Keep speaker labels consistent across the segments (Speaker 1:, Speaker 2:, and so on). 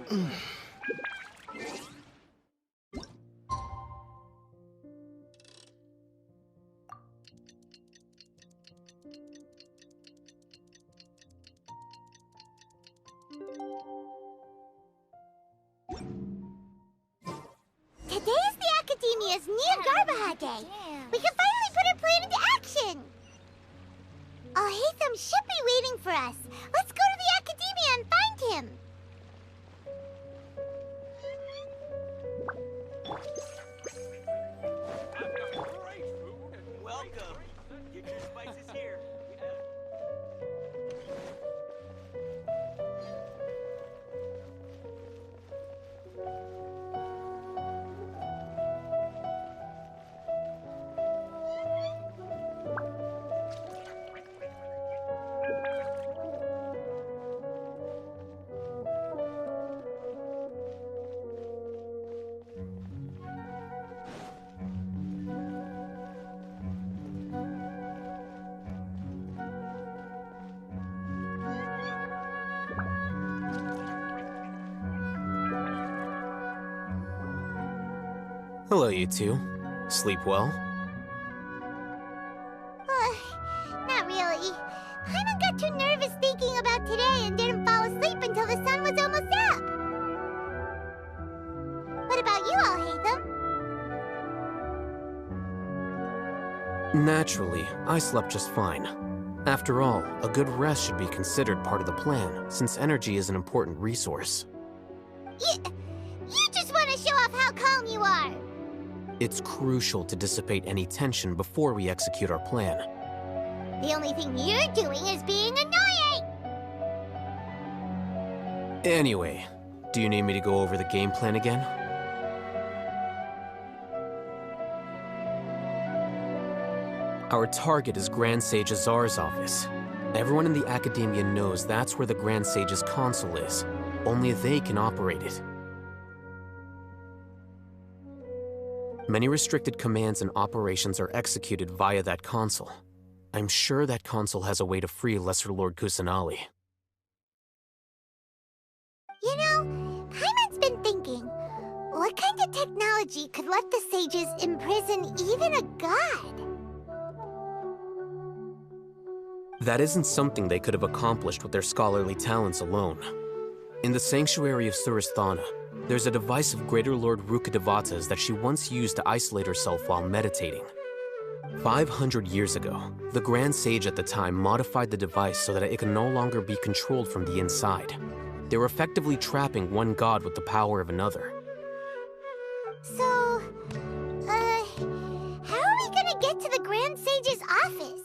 Speaker 1: Today is the Academia's New Garbaha Day. We can finally put our plan into action. Alhaitham should be waiting for us. Let's go to the Academia and find him.
Speaker 2: I've got great food and welcome. Get your spices here.
Speaker 3: Hello, you two. Sleep well?
Speaker 1: Not really. Paimon got too nervous thinking about today and didn't fall asleep until the sun was almost up. What about you, Alhaitham?
Speaker 3: Naturally, I slept just fine. After all, a good rest should be considered part of the plan, since energy is an important resource.
Speaker 1: You just want to show off how calm you are.
Speaker 3: It's crucial to dissipate any tension before we execute our plan.
Speaker 1: The only thing you're doing is being annoying!
Speaker 3: Anyway, do you need me to go over the game plan again? Our target is Grand Sage Azar's office. Everyone in the Academia knows that's where the Grand Sage's console is. Only they can operate it. Many restricted commands and operations are executed via that console. I'm sure that console has a way to free Lesser Lord Kusanali.
Speaker 1: You know, Paimon's been thinking, what kind of technology could let the sages imprison even a god?
Speaker 3: That isn't something they could have accomplished with their scholarly talents alone. In the sanctuary of Surasthana, there's a device of Greater Lord Rukkhadevata's that she once used to isolate herself while meditating. 500 years ago, the Grand Sage at the time modified the device so that it could no longer be controlled from the inside. They were effectively trapping one god with the power of another.
Speaker 1: So, how are we gonna get to the Grand Sage's office?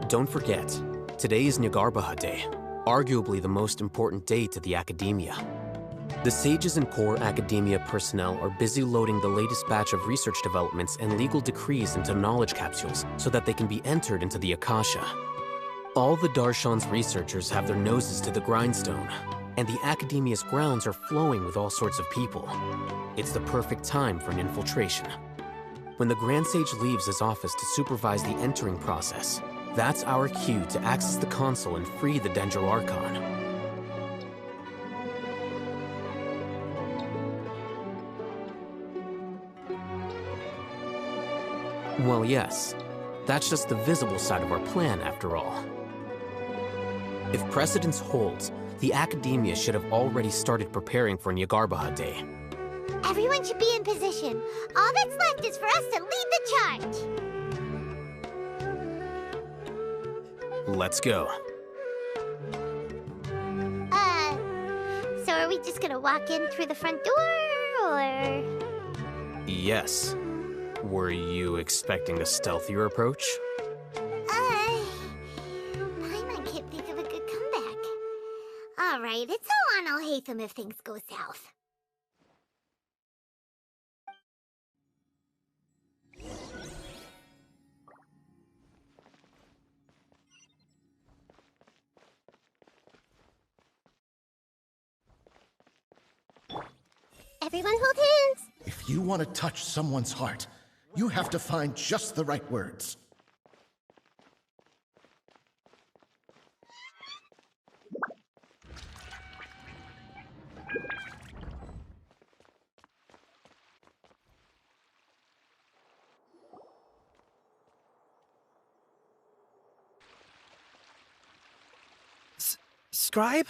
Speaker 3: Don't forget, today is Nyargarbaha Day, arguably the most important day to the Academia. The sages and core Academia personnel are busy loading the latest batch of research developments and legal decrees into knowledge capsules so that they can be entered into the Akasha. All the Darshan's researchers have their noses to the grindstone, and the Academia's grounds are flowing with all sorts of people. It's the perfect time for an infiltration. When the Grand Sage leaves his office to supervise the entering process, that's our cue to access the console and free the Dendro Archon. Well, yes. That's just the visible side of our plan, after all. If precedence holds, the Academia should have already started preparing for Nyargarbaha Day.
Speaker 1: Everyone should be in position. All that's left is for us to lead the charge.
Speaker 3: Let's go.
Speaker 1: So are we just gonna walk in through the front door, or...?
Speaker 3: Yes. Were you expecting a stealthier approach?
Speaker 1: Paimon can't think of a good comeback. Alright, it's all on Alhaitham if things go south. Everyone hold hands!
Speaker 4: If you want to touch someone's heart, you have to find just the right words.
Speaker 5: Scribe?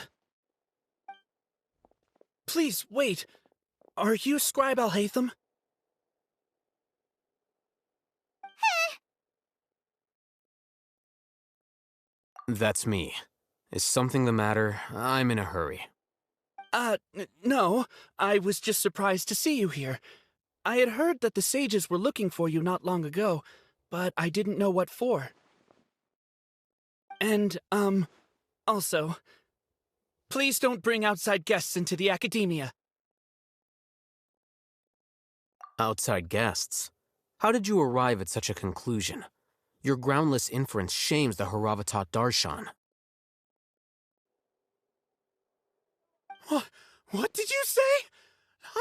Speaker 5: Please, wait. Are you Scribe Alhaitham?
Speaker 3: That's me. Is something the matter? I'm in a hurry.
Speaker 5: No. I was just surprised to see you here. I had heard that the sages were looking for you not long ago, but I didn't know what for. And, also, please don't bring outside guests into the academia.
Speaker 3: Outside guests? How did you arrive at such a conclusion? Your groundless inference shames the Haravatat Darshan.
Speaker 5: What did you say?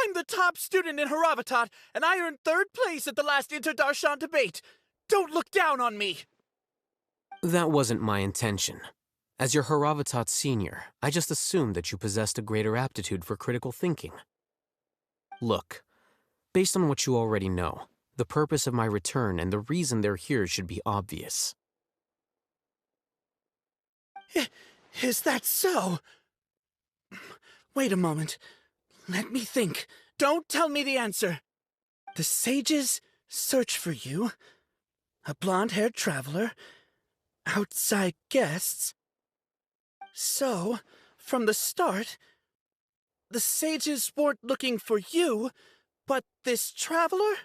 Speaker 5: I'm the top student in Haravatat, and I earned 3rd place at the last Inter-Darshan debate. Don't look down on me!
Speaker 3: That wasn't my intention. As your Haravatat senior, I just assumed that you possessed a greater aptitude for critical thinking. Look, based on what you already know, the purpose of my return and the reason they're here should be obvious.
Speaker 5: Is that so? Wait a moment. Let me think. Don't tell me the answer. The sages search for you. A blonde-haired traveler. Outside guests. So, from the start, the sages weren't looking for you, but this traveler?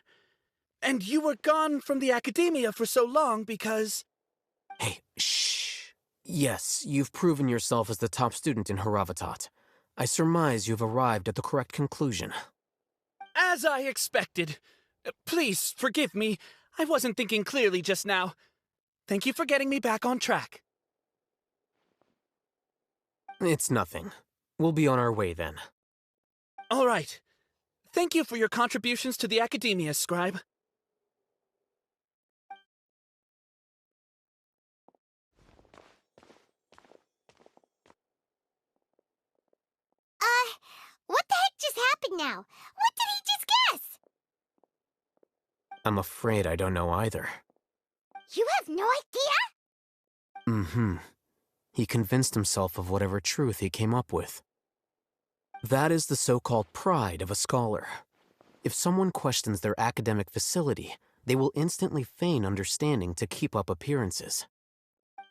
Speaker 5: And you were gone from the academia for so long because...
Speaker 3: Hey, shh. Yes, you've proven yourself as the top student in Haravatat. I surmise you've arrived at the correct conclusion.
Speaker 5: As I expected. Please, forgive me. I wasn't thinking clearly just now. Thank you for getting me back on track.
Speaker 3: It's nothing. We'll be on our way then.
Speaker 5: All right. Thank you for your contributions to the academia, Scribe.
Speaker 1: What the heck just happened now? What did he just guess?
Speaker 3: I'm afraid I don't know either.
Speaker 1: You have no idea?
Speaker 3: Mm-hmm. He convinced himself of whatever truth he came up with. That is the so-called pride of a scholar. If someone questions their academic facility, they will instantly feign understanding to keep up appearances.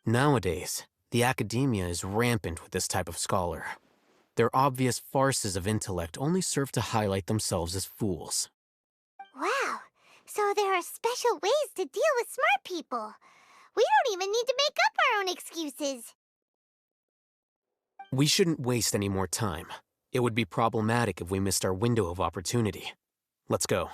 Speaker 3: Nowadays, the academia is rampant with this type of scholar. Their obvious farces of intellect only serve to highlight themselves as fools.
Speaker 1: Wow, so there are special ways to deal with smart people. We don't even need to make up our own excuses.
Speaker 3: We shouldn't waste any more time. It would be problematic if we missed our window of opportunity. Let's go.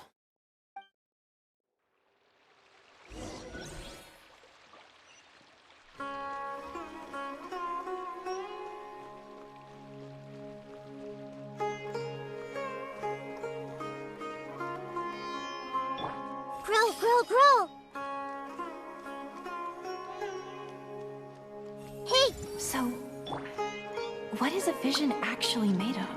Speaker 1: Grow. Hey!
Speaker 6: So, what is a vision actually made of?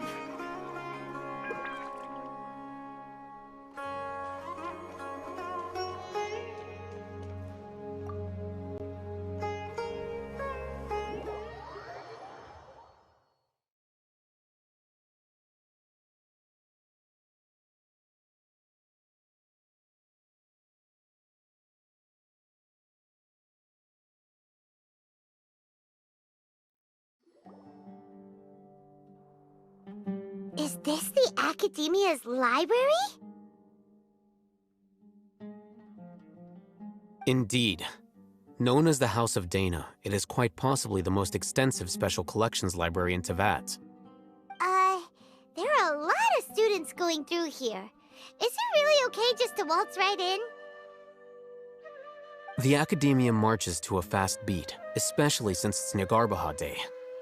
Speaker 1: Is this the Academia's library?
Speaker 3: Indeed. Known as the House of Dana, it is quite possibly the most extensive special collections library in Teyvat.
Speaker 1: There are a lot of students going through here. Is it really okay just to waltz right in?
Speaker 3: The Academia marches to a fast beat, especially since it's Nyargarbaha Day.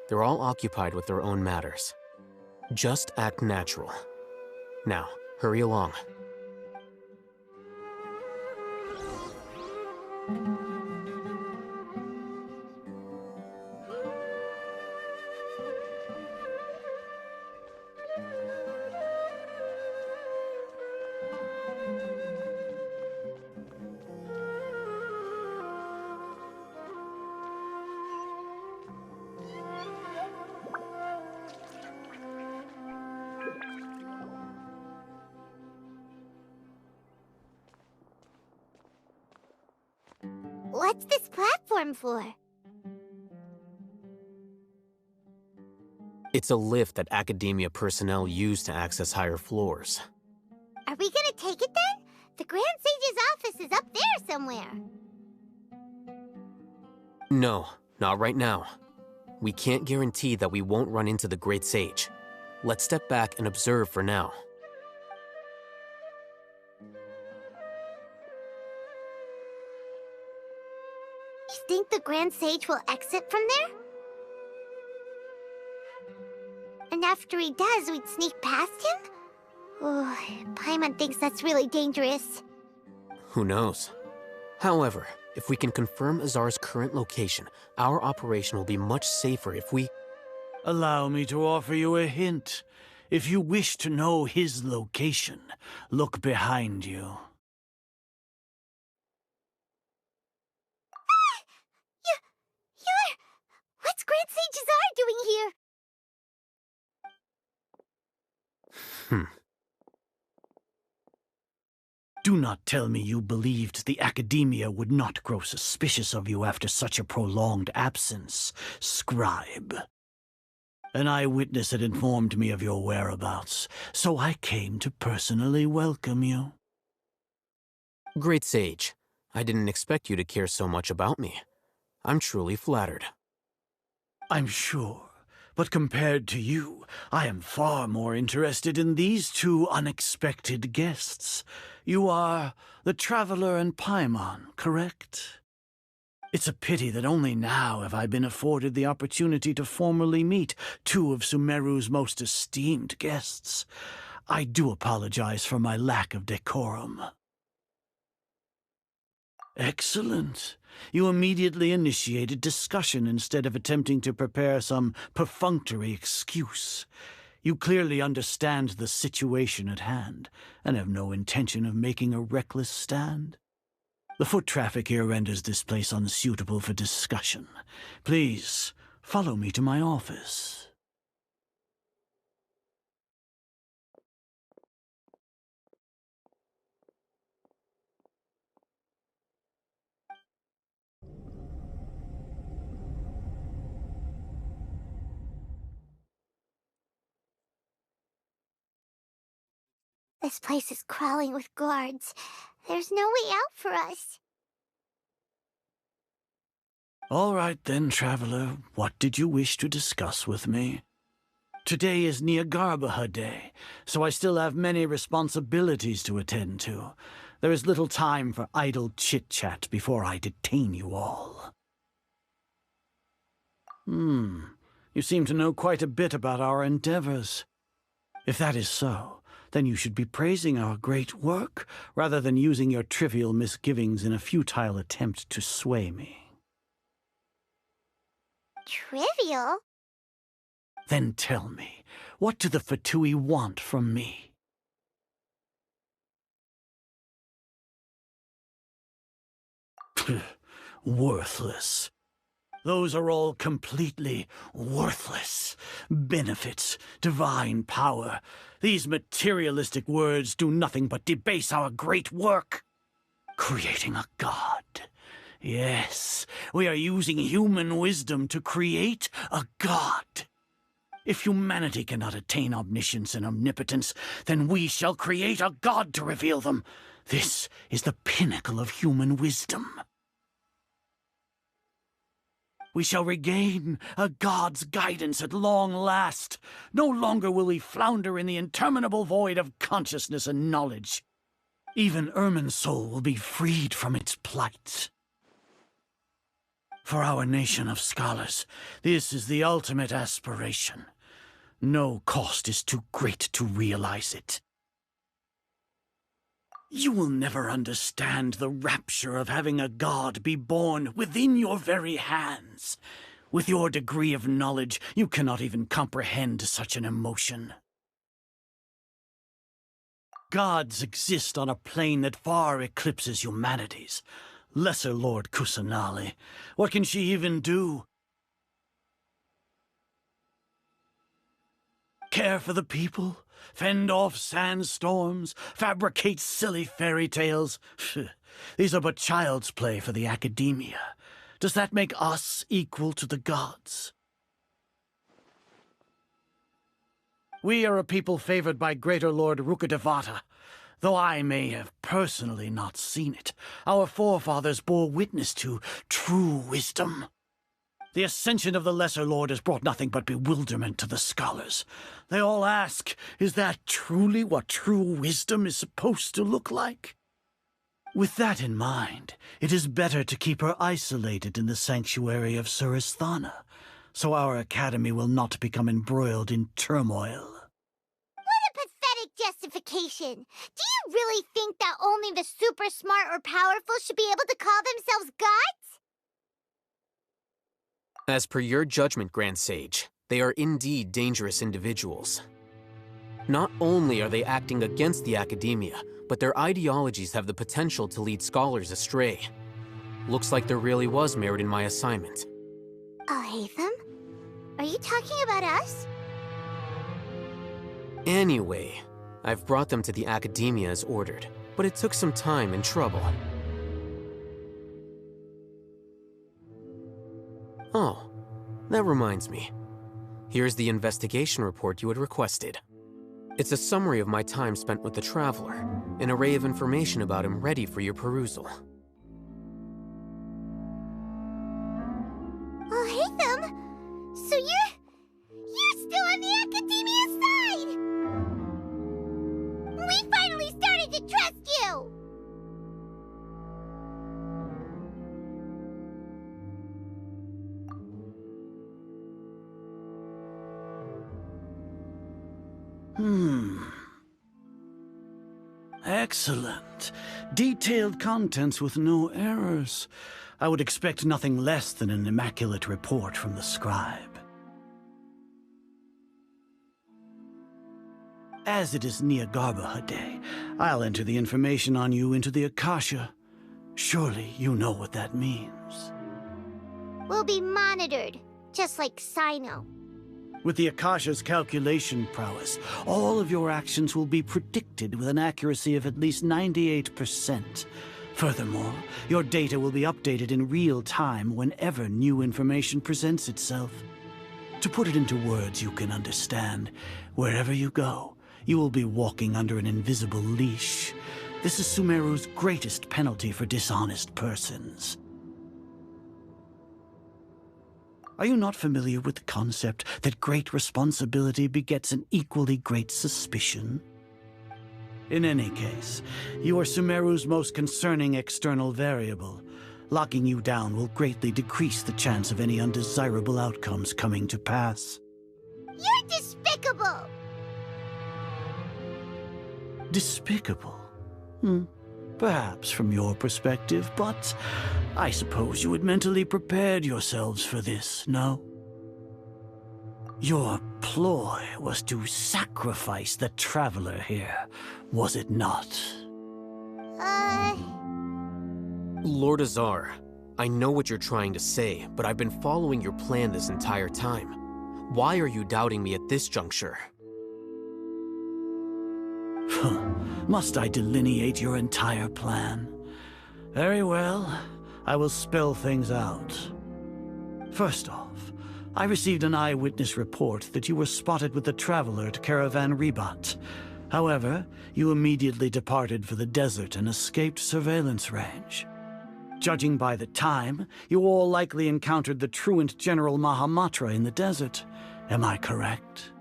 Speaker 3: They're all occupied with their own matters. Just act natural. Now, hurry along.
Speaker 1: What's this platform for?
Speaker 3: It's a lift that academia personnel use to access higher floors.
Speaker 1: Are we gonna take it then? The Grand Sage's office is up there somewhere.
Speaker 3: No, not right now. We can't guarantee that we won't run into the Great Sage. Let's step back and observe for now.
Speaker 1: You think the Grand Sage will exit from there? And after he does, we'd sneak past him? Oh, Paimon thinks that's really dangerous.
Speaker 3: Who knows? However, if we can confirm Azar's current location, our operation will be much safer if we...
Speaker 7: Allow me to offer you a hint. If you wish to know his location, look behind you.
Speaker 1: What's Grand Sage Azar doing here?
Speaker 7: Do not tell me you believed the Academia would not grow suspicious of you after such a prolonged absence, scribe. An eyewitness had informed me of your whereabouts, so I came to personally welcome you.
Speaker 3: Great Sage, I didn't expect you to care so much about me. I'm truly flattered.
Speaker 7: I'm sure, but compared to you, I am far more interested in these two unexpected guests. You are the Traveler and Paimon, correct? It's a pity that only now have I been afforded the opportunity to formally meet two of SUMERU's most esteemed guests. I do apologize for my lack of decorum. Excellent. You immediately initiated discussion instead of attempting to prepare some perfunctory excuse. You clearly understand the situation at hand, and have no intention of making a reckless stand. The foot traffic here renders this place unsuitable for discussion. Please, follow me to my office.
Speaker 1: This place is crawling with guards. There's no way out for us.
Speaker 7: All right then, Traveler. What did you wish to discuss with me? Today is Nyagarbha Day, so I still have many responsibilities to attend to. There is little time for idle chit-chat before I detain you all. You seem to know quite a bit about our endeavors. If that is so, then you should be praising our great work, rather than using your trivial misgivings in a futile attempt to sway me.
Speaker 1: Trivial?
Speaker 7: Then tell me, what do the Fatui want from me? Worthless. Those are all completely worthless. Benefits, divine power. These materialistic words do nothing but debase our great work. Creating a god. Yes, we are using human wisdom to create a god. If humanity cannot attain omniscience and omnipotence, then we shall create a god to reveal them. This is the pinnacle of human wisdom. We shall regain a god's guidance at long last. No longer will we flounder in the interminable void of consciousness and knowledge. Even Irminsul will be freed from its plight. For our nation of scholars, this is the ultimate aspiration. No cost is too great to realize it. You will never understand the rapture of having a god be born within your very hands. With your degree of knowledge, you cannot even comprehend such an emotion. Gods exist on a plane that far eclipses humanity's. Lesser Lord Kusanali, what can she even do? Care for the people? Fend off sandstorms? Fabricate silly fairy tales? These are but child's play for the Academia. Does that make us equal to the gods? We are a people favored by Greater Lord Rukkhadevata. Though I may have personally not seen it, our forefathers bore witness to true wisdom. The ascension of the Lesser Lord has brought nothing but bewilderment to the scholars. They all ask, is that truly what true wisdom is supposed to look like? With that in mind, it is better to keep her isolated in the sanctuary of Suristhana, so our academy will not become embroiled in turmoil.
Speaker 1: What a pathetic justification! Do you really think that only the super smart or powerful should be able to call themselves gods?
Speaker 3: As per your judgment, Grand Sage, they are indeed dangerous individuals. Not only are they acting against the Academia, but their ideologies have the potential to lead scholars astray. Looks like there really was merit in my assignment.
Speaker 1: Oh, Hatham? Are you talking about us?
Speaker 3: Anyway, I've brought them to the Academia as ordered, but it took some time and trouble. Oh, that reminds me. Here's the investigation report you had requested. It's a summary of my time spent with the Traveler, an array of information about him ready for your perusal.
Speaker 1: Oh, Hatham! So you're still on the Academia's side! We finally started to trust you!
Speaker 7: Excellent. Detailed contents with no errors. I would expect nothing less than an immaculate report from the scribe. As it is Nyagarbha Day, I'll enter the information on you into the Akasha. Surely you know what that means.
Speaker 1: We'll be monitored, just like Sino.
Speaker 7: With the Akasha's calculation prowess, all of your actions will be predicted with an accuracy of at least 98%. Furthermore, your data will be updated in real time whenever new information presents itself. To put it into words you can understand, wherever you go, you will be walking under an invisible leash. This is SUMERU's greatest penalty for dishonest persons. Are you not familiar with the concept that great responsibility begets an equally great suspicion? In any case, you are SUMERU's most concerning external variable. Locking you down will greatly decrease the chance of any undesirable outcomes coming to pass.
Speaker 1: You're despicable!
Speaker 7: Despicable? Perhaps from your perspective, but I suppose you had mentally prepared yourselves for this, no? Your ploy was to sacrifice the Traveler here, was it not?
Speaker 3: Lord Azar, I know what you're trying to say, but I've been following your plan this entire time. Why are you doubting me at this juncture?
Speaker 7: Must I delineate your entire plan? Very well, I will spell things out. First off, I received an eyewitness report that you were spotted with the Traveler at Caravan Ribat. However, you immediately departed for the desert and escaped surveillance range. Judging by the time, you all likely encountered the truant General Mahamatra in the desert. Am I correct?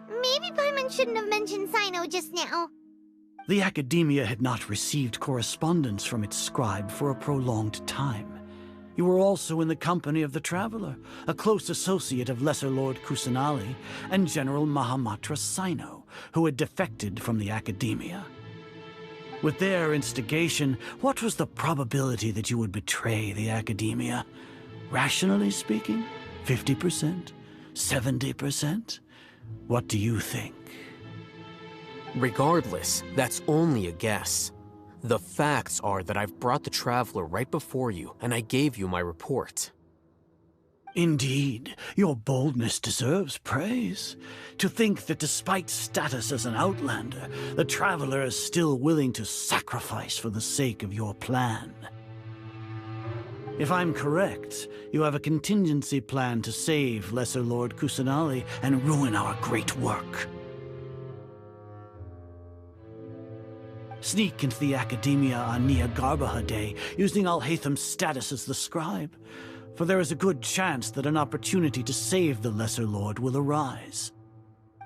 Speaker 1: Maybe Paimon shouldn't have mentioned Sino just now.
Speaker 7: The Academia had not received correspondence from its scribe for a prolonged time. You were also in the company of the Traveler, a close associate of Lesser Lord Kusanali and General Mahamatra Sino, who had defected from the Academia. With their instigation, what was the probability that you would betray the Academia? Rationally speaking, 50%? 70%? What do you think?
Speaker 3: Regardless, that's only a guess. The facts are that I've brought the Traveler right before you, and I gave you my report.
Speaker 7: Indeed, your boldness deserves praise. To think that despite status as an outlander, the Traveler is still willing to sacrifice for the sake of your plan. If I'm correct, you have a contingency plan to save Lesser Lord Kusanali and ruin our great work. Sneak into the Academia on Niagarbaha Day, using Alhaitham's status as the scribe. For there is a good chance that an opportunity to save the Lesser Lord will arise.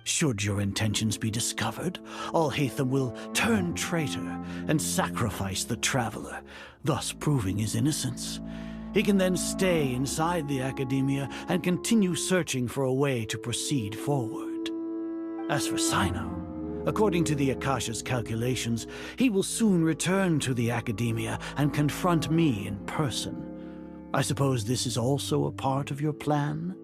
Speaker 7: Should your intentions be discovered, Alhaitham will turn traitor and sacrifice the Traveler, thus proving his innocence. He can then stay inside the Academia and continue searching for a way to proceed forward. As for Sino, according to the Akasha's calculations, he will soon return to the Academia and confront me in person. I suppose this is also a part of your plan?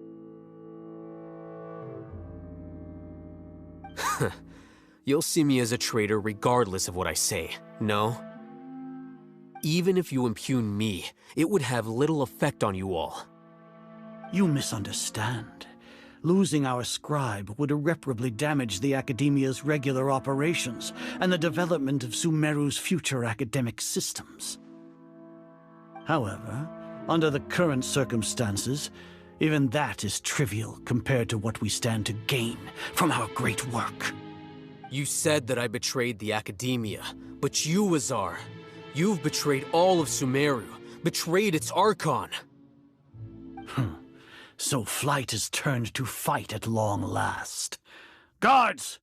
Speaker 3: You'll see me as a traitor regardless of what I say, no? Even if you impugn me, it would have little effect on you all.
Speaker 7: You misunderstand. Losing our scribe would irreparably damage the Academia's regular operations and the development of SUMERU's future academic systems. However, under the current circumstances, even that is trivial compared to what we stand to gain from our great work.
Speaker 3: You said that I betrayed the Academia, but you, Azar, you've betrayed all of SUMERU, betrayed its Archon.
Speaker 7: So flight is turned to fight at long last. Guards!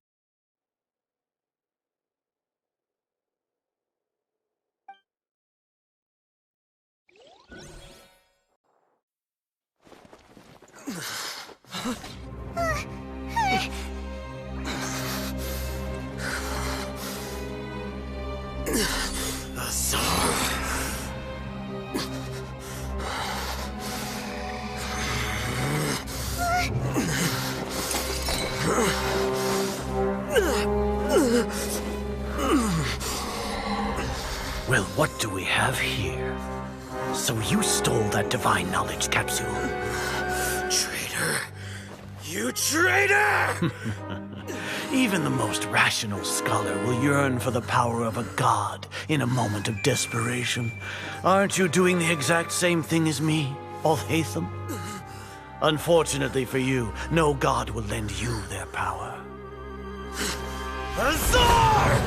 Speaker 7: Well, what do we have here? So you stole that divine knowledge capsule?
Speaker 3: Traitor! You traitor!
Speaker 7: Even the most rational scholar will yearn for the power of a god in a moment of desperation. Aren't you doing the exact same thing as me, Alhaitham? Unfortunately for you, no god will lend you their power.
Speaker 3: Azar!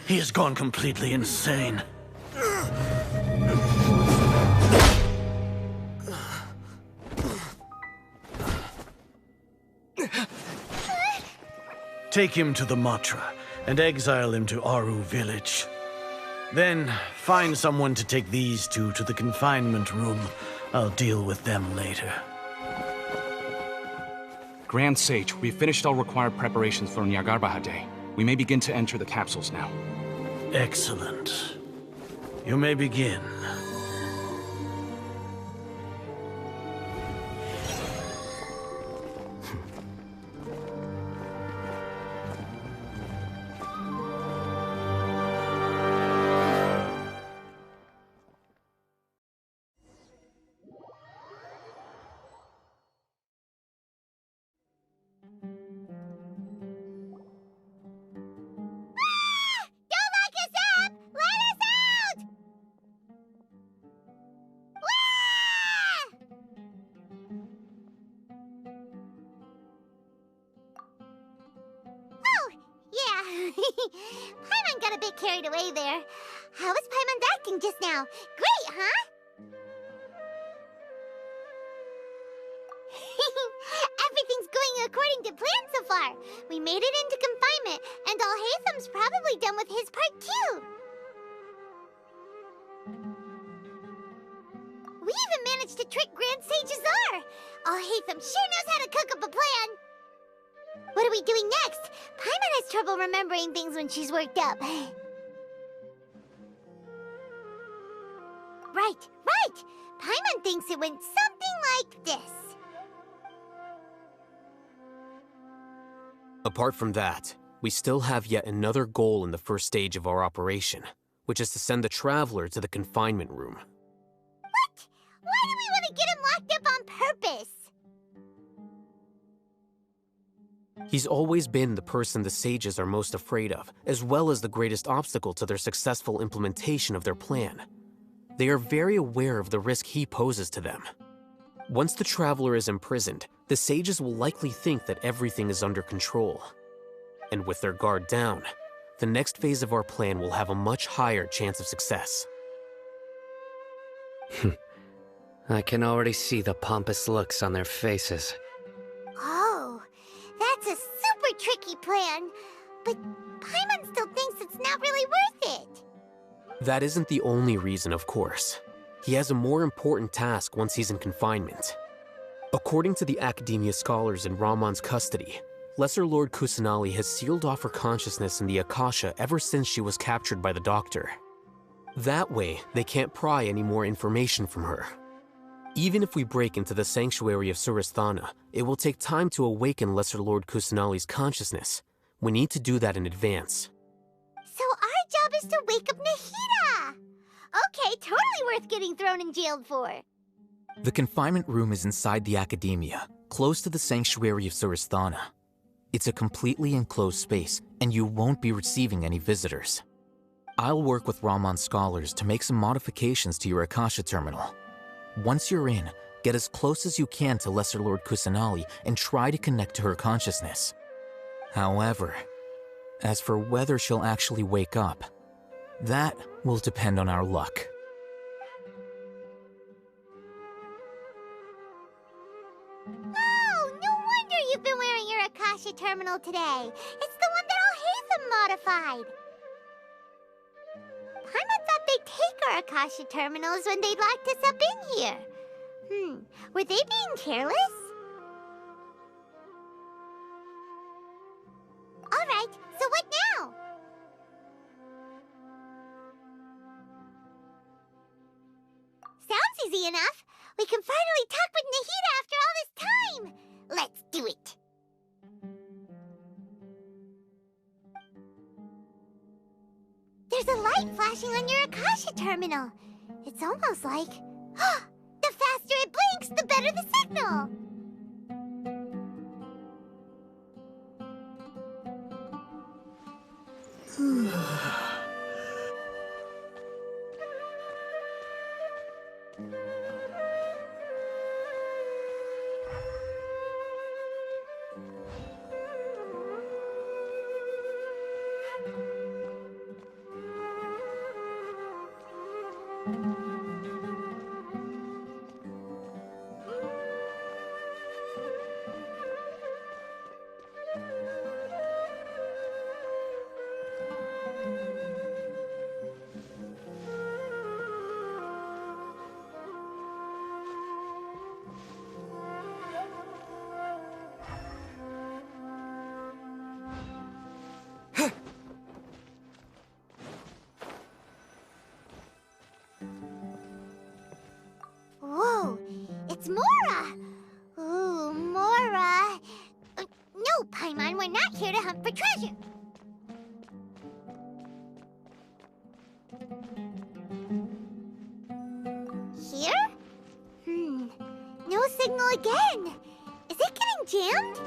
Speaker 7: He has gone completely insane. Take him to the Matra and exile him to Aru village. Then find someone to take these two to the confinement room. I'll deal with them later.
Speaker 8: Grand Sage, we've finished all required preparations for Niagarbaha Day. We may begin to enter the capsules now.
Speaker 7: Excellent. You may begin.
Speaker 1: Paimon got a bit carried away there. How was Paimon acting just now? Great, huh? Everything's going according to plan so far. We made it into confinement, and Alhaitham's probably done with his part too. We even managed to trick Grand Sage Azar. Alhaitham sure knows how to cook up a plan. What are we doing next? Paimon has trouble remembering things when she's worked up. Right. Paimon thinks it went something like this.
Speaker 3: Apart from that, we still have yet another goal in the first stage of our operation, which is to send the Traveler to the confinement room.
Speaker 1: What? Why do we want to get him locked up on purpose?
Speaker 3: He's always been the person the sages are most afraid of, as well as the greatest obstacle to their successful implementation of their plan. They are very aware of the risk he poses to them. Once the Traveler is imprisoned, the sages will likely think that everything is under control. And with their guard down, the next phase of our plan will have a much higher chance of success.
Speaker 9: I can already see the pompous looks on their faces.
Speaker 1: Oh, that's a super tricky plan. But Paimon still thinks it's not really worth it.
Speaker 3: That isn't the only reason, of course. He has a more important task once he's in confinement. According to the Academia scholars in Ramon's custody, Lesser Lord Kusanali has sealed off her consciousness in the Akasha ever since she was captured by the Doctor. That way, they can't pry any more information from her. Even if we break into the sanctuary of Surasthana, it will take time to awaken Lesser Lord Kusanali's consciousness. We need to do that in advance.
Speaker 1: So our job is to wake up Nahida! Okay, totally worth getting thrown and jailed for.
Speaker 10: The confinement room is inside the Academia, close to the sanctuary of Surasthana. It's a completely enclosed space, and you won't be receiving any visitors. I'll work with Ramon's scholars to make some modifications to your Akasha terminal. Once you're in, get as close as you can to Lesser Lord Kusanali and try to connect to her consciousness. However, as for whether she'll actually wake up, that will depend on our luck.
Speaker 1: Oh, no wonder you've been wearing your Akasha terminal today. It's the one that Al Hatham modified. Paimon thought they'd take our Akasha terminals when they locked us up in here. Were they being careless? Alright, so what now? Sounds easy enough. We can finally talk with Nahida after all this time. Let's do it. There's a light flashing on your Akasha terminal. It's almost like... the faster it blinks, the better the signal. Whoa, it's Mora! Ooh, Mora! No, Paimon, we're not here to hunt for treasure. Here? No signal again. Is it getting jammed?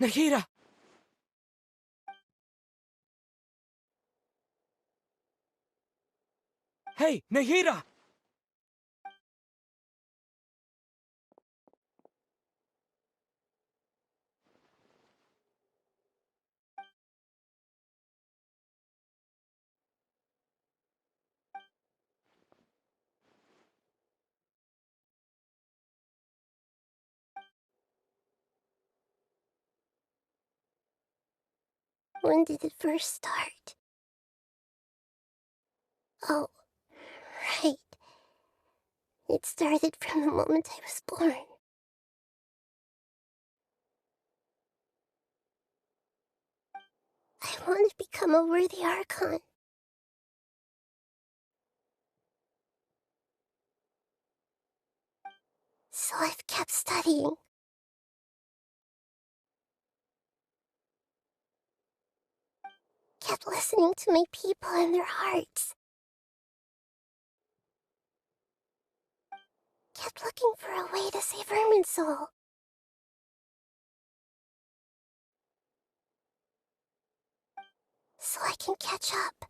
Speaker 11: Nahida! Hey, Nahida!
Speaker 1: When did it first start? Oh, right. It started from the moment I was born. I want to become a worthy Archon. So I've kept studying. Kept listening to my people and their hearts. Kept looking for a way to save Irminsul. So I can catch up.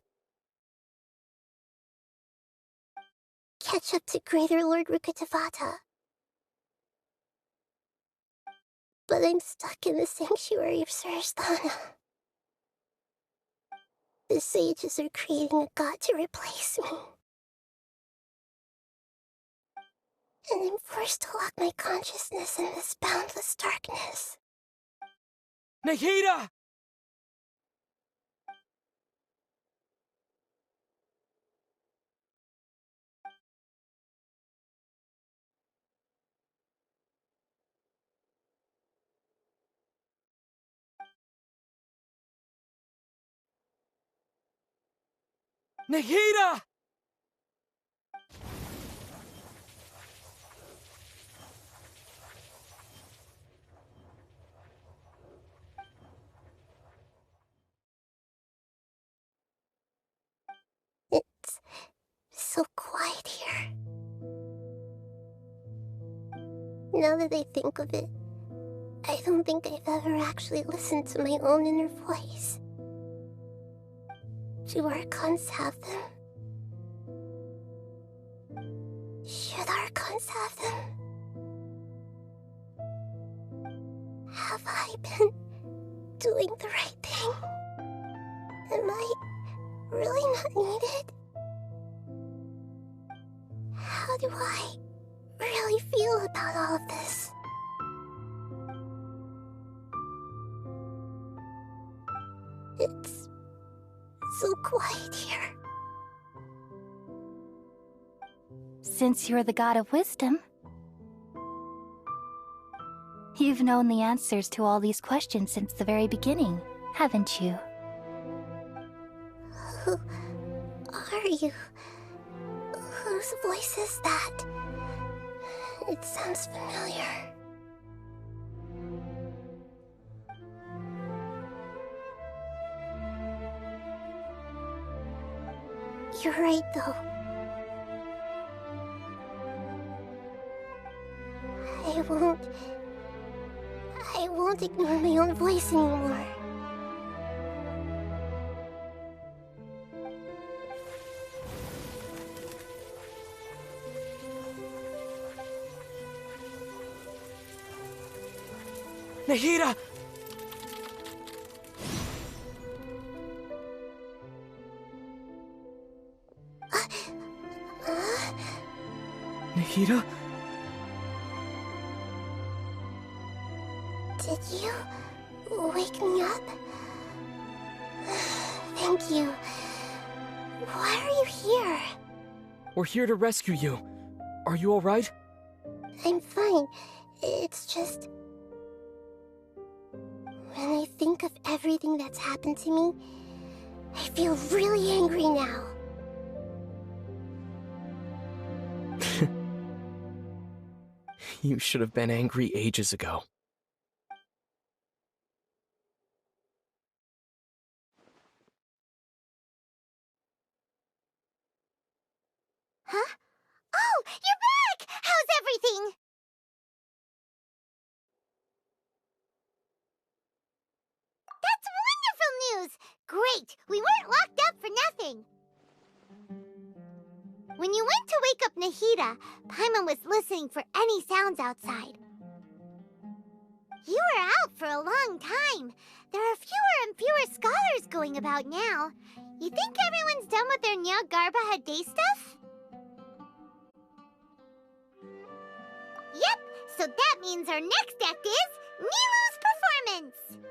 Speaker 1: Catch up to Greater Lord Rukkhadevata. But I'm stuck in the sanctuary of Suristhana. The sages are creating a god to replace me. And I'm forced to lock my consciousness in this boundless darkness.
Speaker 11: Nahida! Nahida!
Speaker 1: It's so quiet here. Now that I think of it, I don't think I've ever actually listened to my own inner voice. Do Archons have them? Should Archons have them? Have I been doing the right thing? Am I really not needed? How do I really feel about all of this? It's so quiet here.
Speaker 6: Since you're the god of wisdom, you've known the answers to all these questions since the very beginning, haven't you?
Speaker 1: Who are you? Whose voice is that? It sounds familiar. You're right, though. I won't ignore my own voice anymore.
Speaker 11: Nahida! Nahida?
Speaker 1: Did you wake me up? Thank you. Why are you here?
Speaker 11: We're here to rescue you. Are you alright?
Speaker 1: I'm fine. It's just... when I think of everything that's happened to me, I feel really angry now.
Speaker 11: You should have been angry ages ago.
Speaker 1: Huh? Oh, you're back! How's everything? right! We weren't locked up for nothing! When you went to wake up Nahida, Paimon was listening for any sounds outside. You were out for a long time. There are fewer and fewer scholars going about now. You think everyone's done with their Nyagarbaha Day stuff? Yep, so that means our next act is Nilou's performance!